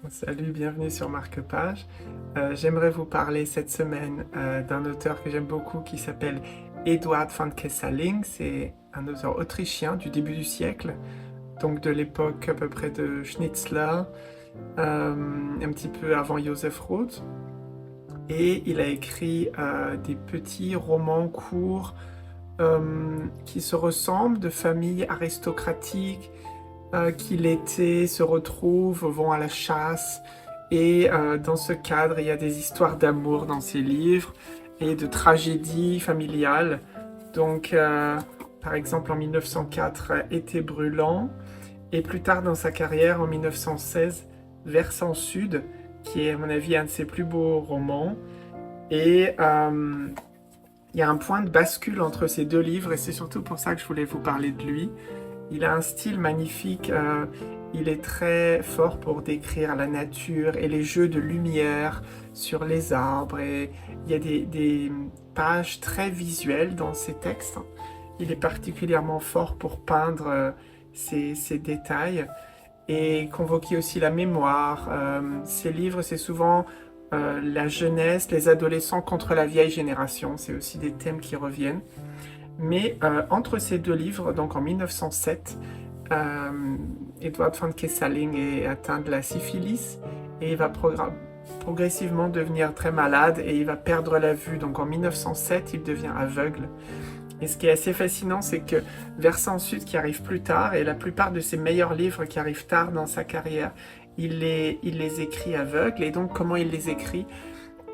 Salut, bienvenue sur Marque-Page. J'aimerais vous parler cette semaine d'un auteur que j'aime beaucoup qui s'appelle Eduard von Kessalling. C'est un auteur autrichien du début du siècle, donc de l'époque à peu près de Schnitzler, un petit peu avant Joseph Roth. Et il a écrit des petits romans courts qui se ressemblent, de familles aristocratiques qui l'été se retrouvent, vont à la chasse. Et dans ce cadre, il y a des histoires d'amour dans ses livres et de tragédies familiales. Donc, par exemple, en 1904, Été brûlant. Et plus tard dans sa carrière, en 1916, Versant Sud, qui est à mon avis un de ses plus beaux romans. Et il y a un point de bascule entre ces deux livres, et c'est surtout pour ça que je voulais vous parler de lui. Il a un style magnifique, il est très fort pour décrire la nature et les jeux de lumière sur les arbres. Et il y a des pages très visuelles dans ses textes. Il est particulièrement fort pour peindre ces détails et convoquer aussi la mémoire. Ses livres, c'est souvent la jeunesse, les adolescents contre la vieille génération. C'est aussi des thèmes qui reviennent. Mais entre ces deux livres, donc en 1907, Eduard von Kessalling est atteint de la syphilis et il va progressivement devenir très malade et il va perdre la vue. Donc en 1907, il devient aveugle. Et ce qui est assez fascinant, c'est que Versant Sud, qui arrive plus tard, et la plupart de ses meilleurs livres qui arrivent tard dans sa carrière, il les écrit aveugle. Et donc comment il les écrit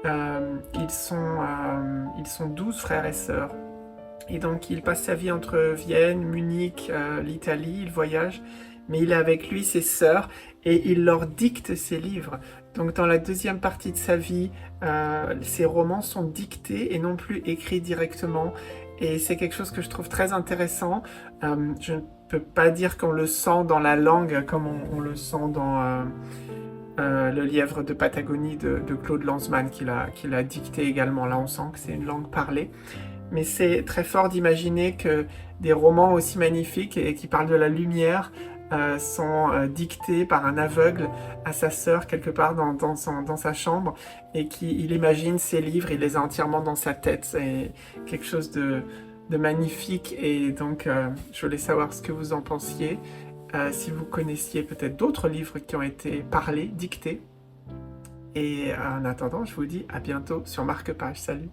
ils sont 12 frères et sœurs. Et donc il passe sa vie entre Vienne, Munich, l'Italie, il voyage, mais il est avec lui ses sœurs et il leur dicte ses livres. Donc dans la deuxième partie de sa vie, ses romans sont dictés et non plus écrits directement. Et c'est quelque chose que je trouve très intéressant. Je ne peux pas dire qu'on le sent dans la langue comme on le sent dans Le Lièvre de Patagonie de Claude Lanzmann qu'il a dicté également. Là on sent que c'est une langue parlée. Mais c'est très fort d'imaginer que des romans aussi magnifiques et qui parlent de la lumière sont dictés par un aveugle à sa sœur quelque part dans sa chambre et qu'il imagine ses livres, il les a entièrement dans sa tête. C'est quelque chose de magnifique et donc je voulais savoir ce que vous en pensiez. Si vous connaissiez peut-être d'autres livres qui ont été parlés, dictés. Et en attendant, je vous dis à bientôt sur Marque-Page. Salut!